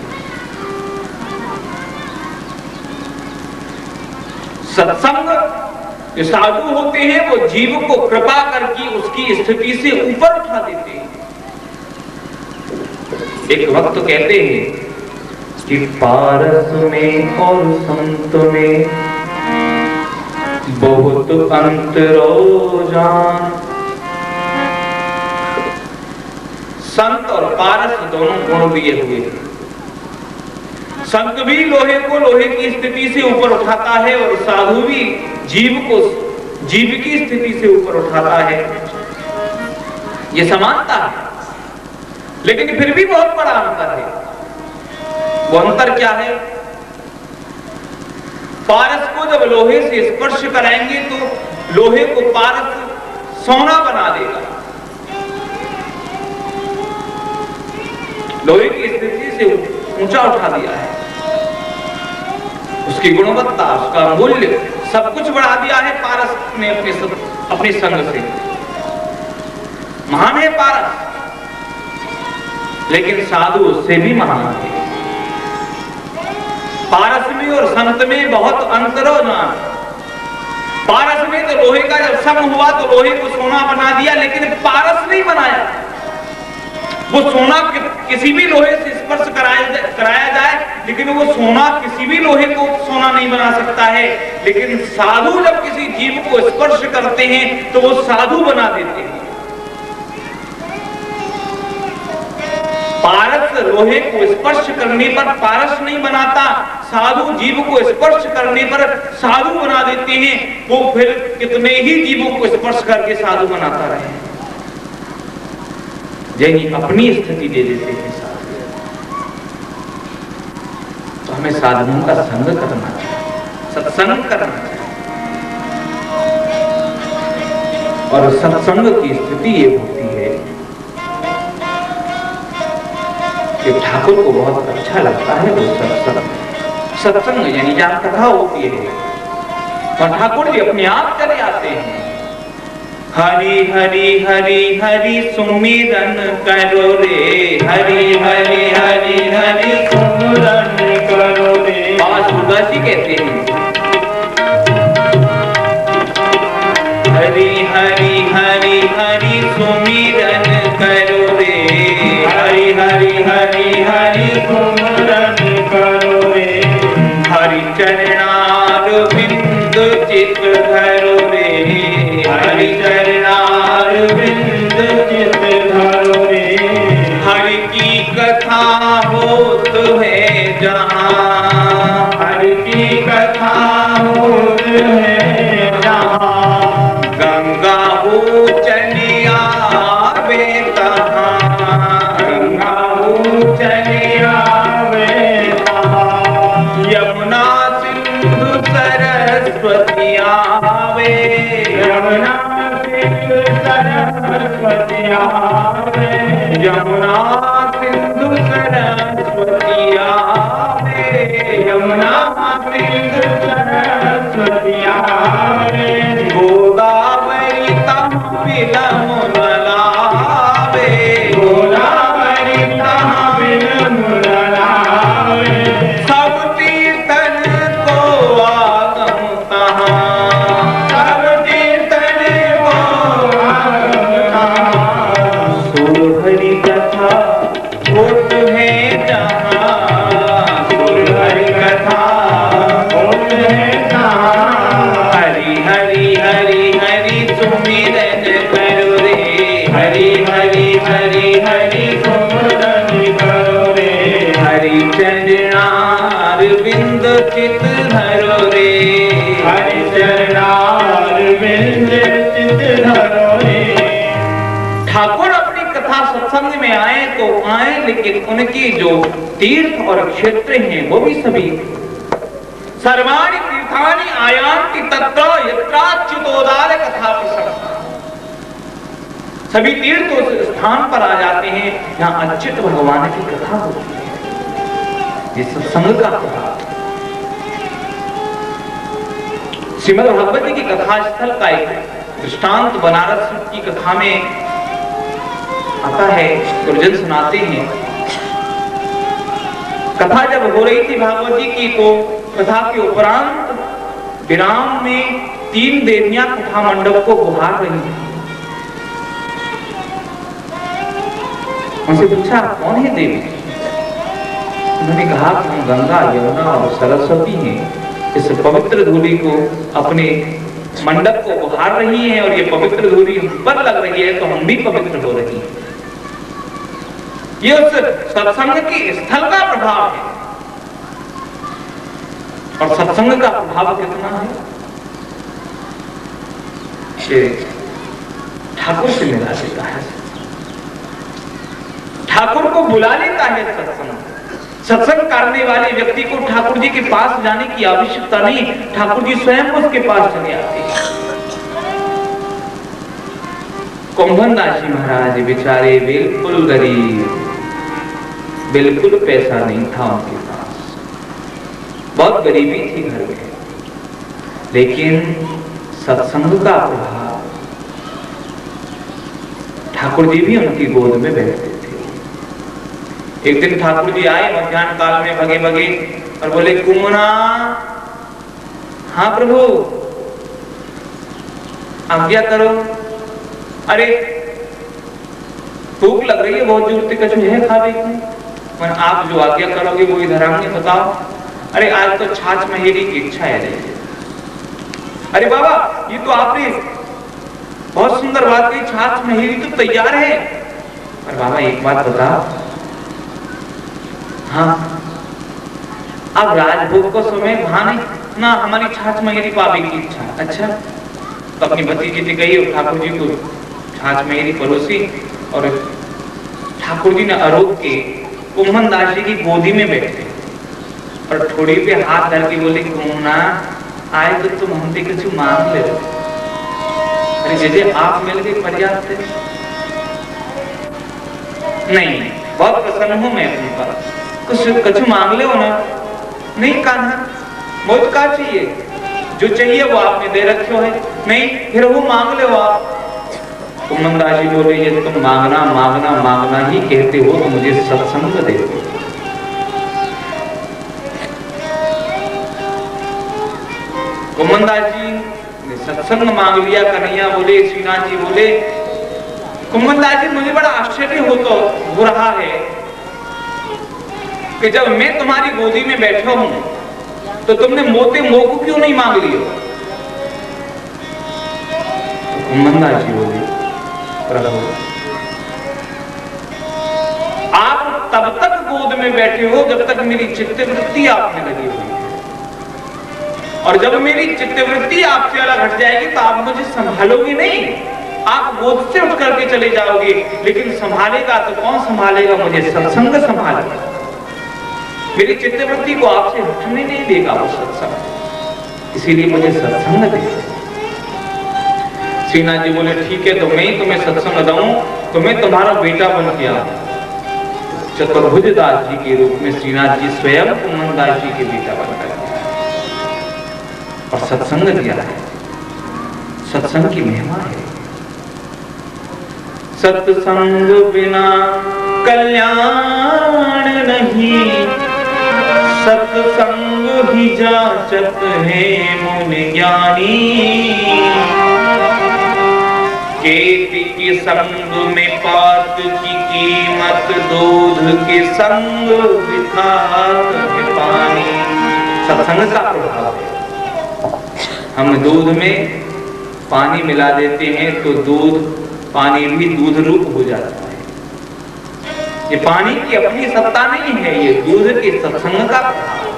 सत्संग, जो साधु होते हैं वो जीव को कृपा करके उसकी स्थिति से ऊपर उठा देते हैं। एक वक्त कहते हैं कि पारस में और संत में बहुत अंतरो जान। संत और पारस दोनों गुण दिए हुए हैं। संत भी लोहे को लोहे की स्थिति से ऊपर उठाता है और साधु भी जीव को जीव की स्थिति से ऊपर उठाता है। ये समानता है, लेकिन फिर भी बहुत बड़ा अंतर है। वो अंतर क्या है? पारस को जब लोहे से स्पर्श कराएंगे तो लोहे को पारस सोना बना देगा। लोहे की स्थिति से ऊंचा उठा दिया है, उसकी गुणवत्ता, उसका मूल्य सब कुछ बढ़ा दिया है पारस ने अपने संग से। महान है पारस, लेकिन साधु उससे भी महान है। पारस में और संत में बहुत अंतरो जान। पारस में तो लोहे का जब संग हुआ तो लोहे को सोना बना दिया, लेकिन पारस नहीं बनाया। वो सोना किसी भी लोहे से स्पर्श कराया जाए, लेकिन वो सोना किसी भी लोहे को सोना नहीं बना सकता है। लेकिन साधु जब किसी जीव को स्पर्श करते हैं तो वो साधु बना देते हैं। पारस लोहे को स्पर्श करने पर पारस नहीं बनाता, साधु जीव को स्पर्श करने पर साधु बना देते हैं। वो फिर कितने ही जीवों को स्पर्श करके साधु बनाता रहे, यानी अपनी स्थिति दे देते हैं साधु। तो हमें साधुओं का संग करना चाहिए, सत्संग करना चाहिए। और सत्संग की स्थिति ये होती है कि ठाकुर को बहुत अच्छा लगता है वो सत्संग, यानी जहां कथा होती है और ठाकुर जी अपने आप चले आते हैं। हरि हरि हरि हरि सुमिरन करो रे, हरि हरि हरि हरि सुमिरन करो रे। बाबा सूरदास जी कहते हैं हरि हरि हरि हरि सुमिरन करो रे, हरि हरि हरि हरि सुमिरन करो रे। हरि चरणार बिंदु चित धरो रे, हरि चरणार बिंदु चित धरो रे। हरि की कथा होत है जहाँ, हरि की कथा होत है जहाँ। गंगा हो चलिया वे तहाँ, गंगा हो चलिया वे तहाँ। यमुना सिंधु सरस्वती आवे, यमुना सिंधु सरस्वती आवे। यमुना सिंधु सरस्वती आवे, यमुना सिंधु सरस्वती आवे। गोदावरी तम विलम लावे, गोदावरी तम विलम लावे। सब तीर्थन को आगम तहाँ, सब तीर्थन को आगम तहाँ। सुर हरि कथा होत है जहाँ, सुर हरि कथा होत है जहाँ। हरि हरि हरि हरि सुमिरन करो रे, हरि हरि हरि हरि सुमिरन करो रे। हरि चरणार बिंद चित धरो रे, हरि चरणार बिंद चित धरो रे। ठाकुर अपनी कथा सत्संग में आए तो आए, लेकिन उनकी जो तीर्थ और क्षेत्र हैं वो भी सभी सर्वाणि तीर्थानि आयान्ति तत्र यत्राच्युतोदार कथा प्रसंग। सभी तीर्थ उस स्थान पर आ जाते हैं जहां अच्युत भगवान की कथा होती है। ये सत्संग का प्रभाव। श्रीमद् भागवत जी की कथा स्थल का एक दृष्टांत बनारस की कथा में आता है। गुरुजन सुनाते हैं, कथा जब हो रही थी भागवत जी की, तो कथा के उपरांत विराम में 3 देवियां कथा मंडप को गुहार रही थी। उनसे पूछा, कौन है देवी? उन्होंने कहा कि हम गंगा, यमुना और सरस्वती हैं। इस पवित्र धूलि को अपने मंडप को गुहार रही हैं और ये पवित्र धूलि हम पर लग रही है तो हम भी पवित्र हो रही हैं। ये उस सत्संग की स्थल का प्रभाव है। और सत्संग का प्रभाव कितना है? ठाकुर से मिला देता है, ठाकुर को बुला लेता है सत्संग। सत्संग करने वाले व्यक्ति को ठाकुर जी के पास जाने की आवश्यकता नहीं, ठाकुर जी स्वयं उसके पास चले आते हैं। कुंभन दास जी महाराज बेचारे बिल्कुल गरीब, बिल्कुल पैसा नहीं था उनके पास, बहुत गरीबी थी घर में, लेकिन सत्संग का प्रभाव, ठाकुर जी भी उनकी गोद में बैठते थे। एक दिन ठाकुर जी आए मध्याह्न काल में भगे भगे और बोले, कुमना। हाँ प्रभु, आज्ञा करो। अरे भूख लग रही है बहुत जोर से, कुछ है खाने की? पर आप जो आज्ञा करोगे वो इधर आएंगे, बताओ। अरे आज तो छाछ महेरी की इच्छा है रही है। अरे बाबा, ये तो आपने बहुत सुंदर बात कही, छाछ महेरी तो तैयार है। पर बाबा एक बात बताओ, हाँ अब राजभोग को समय भाने ना, हमारी छाछ महेरी पावे की इच्छा। अच्छा, तो अपनी भतीजी से गई और ठाकुर जी को छाछ महेरी परोसी और ठाकुर जी ने आरोप के कुंभन दास जी की गोदी में बैठे और थोड़ी पे हाथ धर के बोले, कुमना आए तो तुम हमसे कुछ मांग ले। अरे जैसे आप मिल गए पर्याप्त है। नहीं, बहुत प्रसन्न हूं मैं अपने पास, कुछ मांग ले हो ना। नहीं कान्हा, मुझे क्या चाहिए? जो चाहिए वो आपने दे रखे हो है। नहीं, फिर वो मांग ले हो आप। कुंभन दास जी बोले, ये तुम मांगना मांगना मांगना ही कहते हो तो मुझे सत्संग दे दो। कुंभन दास जी ने सत्संग मांग लिया। कन्हैया बोले, श्रीनाथ जी बोले, कुंभन दास जी मुझे बड़ा आश्चर्य हो रहा है कि जब मैं तुम्हारी गोदी में बैठा हूं तो तुमने मोते मोको क्यों नहीं मांग लिया? कुंभन दास जी बोले, प्रभु आप तब तक गोद में बैठे हो जब तक मेरी चित्तवृत्ति आप में लगी हुई है, और जब मेरी चित्तवृत्ति आपसे अलग हट जाएगी तो आप मुझे संभालोगे नहीं। आप गोद से उठ करके चले जाओगे, लेकिन संभालेगा तो कौन संभालेगा? मुझे सत्संग संभालेगा। मेरी चित्तवृत्ति को आपसे हटने नहीं देगा वो सत्संग, इसीलिए मुझे सत्संग दे। श्रीनाथ जी बोले, ठीक है, तो मैं तुम्हें सत्संग दूं तो मैं तुम्हारा बेटा बन के आऊं। चतुर्भुज दास जी के रूप में श्रीनाथ जी स्वयं कुंभन दास जी के बेटा बनकर और सत्संग दिया है। सत्संग की महिमा है। सत्संग बिना कल्याण नहीं, सत्संग ही जाचत है मुनि ज्ञानी। केति के संग में पात की कीमत, दूध के संग विखात है पानी। सत्संग का प्रभाव है। हम दूध में पानी मिला देते हैं तो दूध, पानी भी दूध रूप हो जाता है। ये पानी की अपनी सत्ता नहीं है, ये दूध के सत्संग का प्रभाव है।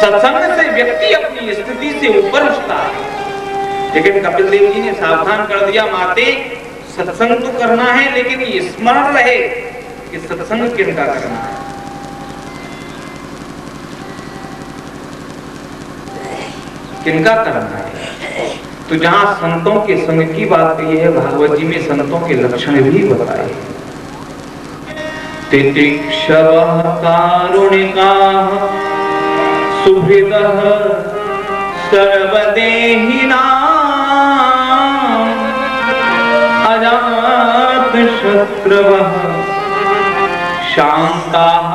सत्संग से व्यक्ति अपनी स्थिति से ऊपर उठता है। लेकिन कपिल देव जी ने सावधान कर दिया, माते सत्संग तो करना है लेकिन ये स्मरण रहे कि सत्संग किनका करना है। किनका करना है? तो जहां संतों के संग की बात कही है, भागवत जी में संतों के लक्षण भी बताए। तितिक्षवः कारुणिकाः सुहृदः सर्वदेहिनां अजातशत्रुवः शान्ताः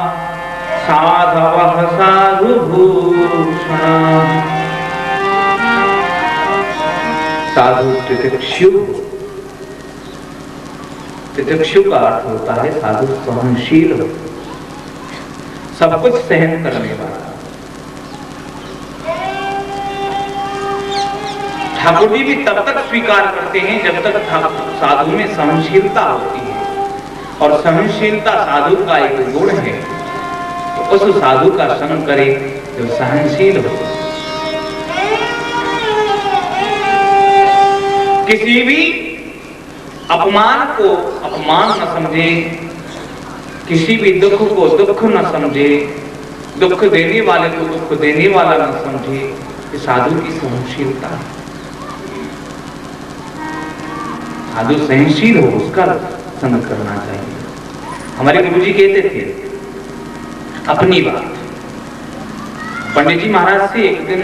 साधवः साधुभूषणाः। साधु तितिक्षु, तितिक्षु का अर्थ होता है साधु सहनशील, सब कुछ सहन करने वाला। ठाकुर जी भी तब तक स्वीकार करते हैं जब तक साधु में सहनशीलता होती है, और सहनशीलता साधु का एक गुण है। तो उस साधु का संग करे जो सहनशील हो। किसी भी अपमान को अपमान न समझे, किसी भी दुख को दुख न समझे, दुख देने वाले को दुख देने वाला न समझे, ये साधु की सहनशीलता है। साधु सहनशील हो, उसका संग करना चाहिए। हमारे गुरुजी कहते थे अपनी बात। पंडित जी महाराज से एक दिन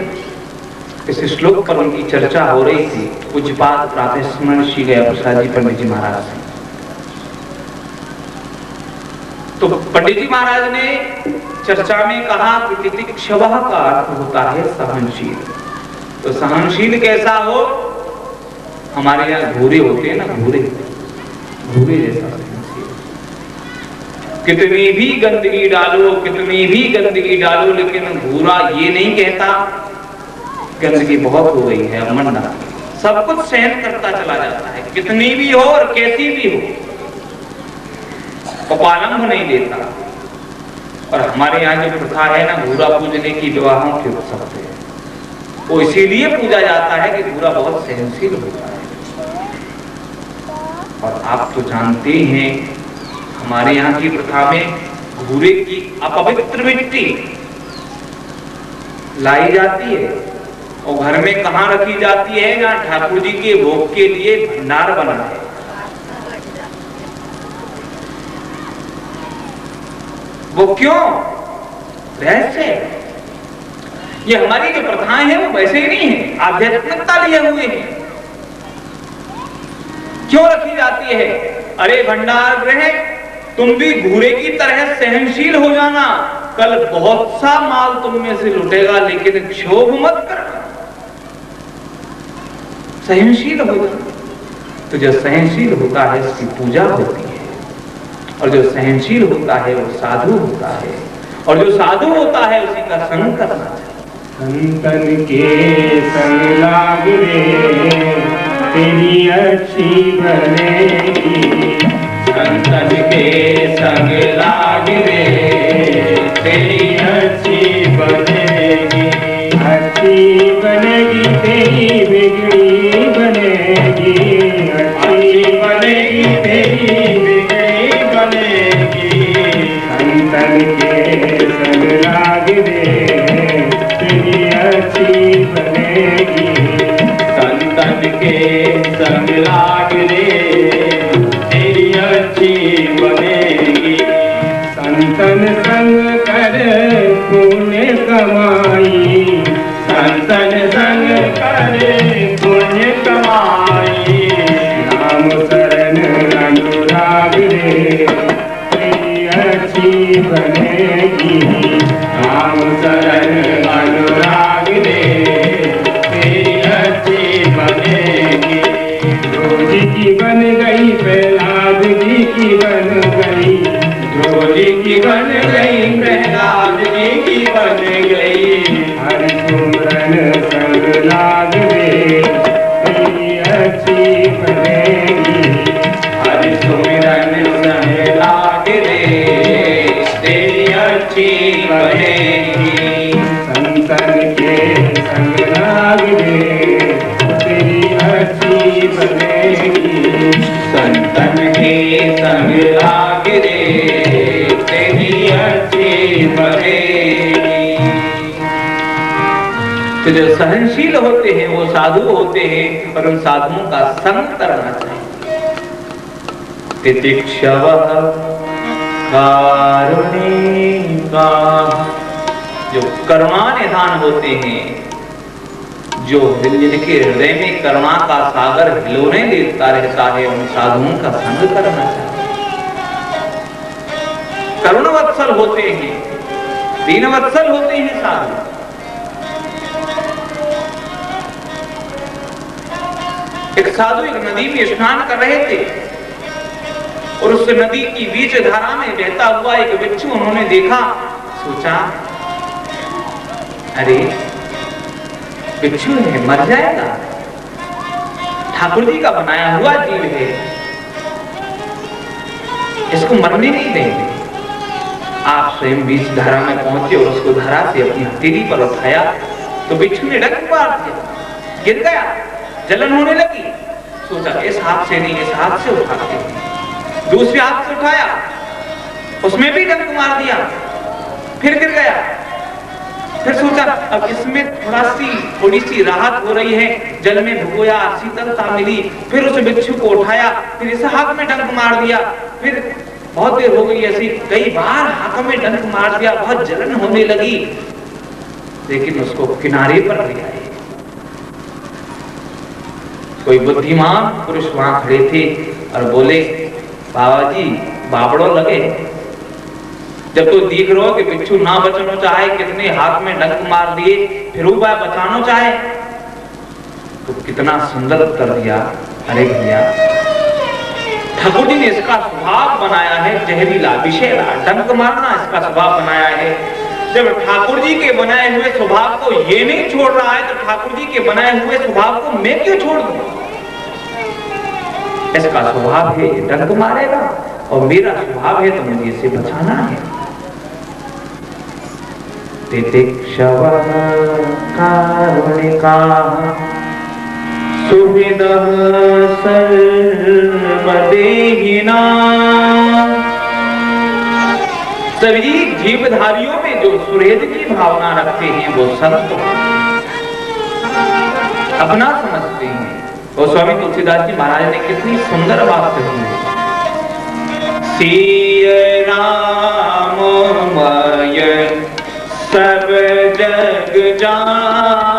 इस श्लोक पर उनकी चर्चा हो रही थी। पूज्यपाद प्रातः स्मरण श्री गया प्रसाद जी पंडित जी महाराज से। तो पंडित जी महाराज ने चर्चा में कहा कि तितिक्षवः का अर्थ होता है सहनशील। तो सहनशील कैसा हो? हमारे यहाँ घूरे होते हैं ना, घूरे घूरे जैसा सहनशील। कितनी भी गंदगी डालो, कितनी भी गंदगी डालो, लेकिन घूरा ये नहीं कहता गंदगी बहुत हो गई है, मन ना। सब कुछ सहन करता चला जाता है, कितनी भी हो और कैसी भी हो, कपालंब नहीं देता। और हमारे यहाँ जो प्रथा है ना घूरा पूजने की, विवाहों के उत्सव पे, वो इसीलिए पूजा जाता है कि घूरा बहुत सहनशील होता है। और आप तो जानते हैं हमारे यहाँ की प्रथा में घूरे की अपवित्र मिट्टी लाई जाती है और घर में कहाँ रखी जाती है? जहाँ ठाकुर जी के भोग के लिए भंडार बना है। वो क्यों? रहस्य। ये हमारी जो प्रथाएं हैं वो वैसे ही नहीं है, आध्यात्मिकता लिए हुए हैं। क्यों रखी जाती है? अरे भंडार गृह, तुम भी घूरे की तरह सहनशील हो जाना, कल बहुत सा माल तुम में से लुटेगा, लेकिन क्षोभ मत करना, सहनशील हो जाना। तो जो सहनशील होता है उसकी पूजा होती है, और जो सहनशील होता है वो साधु होता है, और जो साधु होता है उसी का संग करना चाहिए। संतन के संग लाग रे तेरी अच्छी बनेगी, संतन के संग लाग रे तेरी अच्छी बनेगी, अच्छी बनेगी तेरी बिगड़ी बनेगी, अच्छी बनेगी तेरी बिगड़ी बनेगी। संतन के संग लाग रे तेरी अच्छी बनेगी, संतन के संग लाग रे तेरी अच्छी बनेगी। संतन संग कर पुण्य कमाई, संतन संग कर पुण्य कमाई, नाम शरण अनुराग रे तेरी अच्छी बनेगी, नाम शरण अनुराग रे तेरी अच्छी बनेगी। जोजी की बन गई प्रहलाद जी की बन गई, जोजी की बन गई प्रहलाद जी की बन गई। हर सुमरन संग लाग रे तेरी अच्छी बनेगी, हर सुमिरन संग लाग रे तेरी अच्छी बनेगी। संतन के संग लाग रे तेरी अच्छी बनेगी, संतन के संग लाग रे तेरी अच्छी बनेगी। तो जो जो सहनशील होते हैं वो साधु होते हैं और उन साधुओं का संग करना चाहिए। तितिक्षवः कारुणिका, जो करुणा निधान होते हैं, जो जिनके हृदय में करुणा का सागर हिलोने देता रहता है, उन साधुओं का संग करना चाहिए। करुणवत्सल होते हैं, दीनवत्सल होते हैं साधु। एक साधु एक नदी में स्नान कर रहे थे और उस नदी की बीच धारा में बहता हुआ एक बिच्छू उन्होंने देखा। सोचा, अरे बिच्छू है, मर जाएगा, ठाकुर जी का बनाया हुआ जीव है, इसको मरने नहीं देंगे। आप स्वयं बीच धारा में पहुंचे और उसको धारा से अपनी हथेली पर उठाया तो बिच्छू ने डंक मार दिया, गिर गया, जलन होने लगी। सोचा इस हाथ से नहीं, इस हाथ से उठाते हैं। दूसरे हाथ से उठाया, उसमें भी डंक मार दिया, फिर गिर गया। फिर सोचा अब इसमें थोड़ी सी राहत हो रही है, जल में भिगोया, शीतलता मिली। फिर उस बिच्छू को उठाया, फिर इस हाथ में डंक मार दिया, फिर बहुत देर हो गई, ऐसी कई बार हाथों में डंक मार दिया, बहुत जलन होने लगी, लेकिन उसको किनारे पर ले आए। कोई बुद्धिमान पुरुष वहां खड़े थे और बोले, बाबा जी बाबड़ो लगे, जब तो देख रहे हो कि बिच्छू ना बचनो चाहे, कितने हाथ में डंक मार दिए, फिर वो बचाना चाहे, तो कितना सुंदर उत्तर दिया। अरे भैया, ठाकुर जी ने इसका स्वभाव बनाया है जहरीला, विषैला, डंक मारना इसका स्वभाव बनाया है। जब ठाकुर जी के बनाए हुए स्वभाव को ये नहीं छोड़ रहा है, तो ठाकुर जी के बनाए हुए स्वभाव को मैं क्यों छोड़ दूं? इसका स्वभाव है ये डंक मारेगा और मेरा स्वभाव है तो मुझे इसे बचाना है। तितिक्षवः कारुणिका सुहृदः सर्वदेहिना। सभी जीवधारियों में जो सुहृद की भावना रखते हैं वो संत अपना समझते हैं। और स्वामी तुलसीदास जी महाराज ने कितनी सुंदर बात कही है। सिय राममय सब जग जान,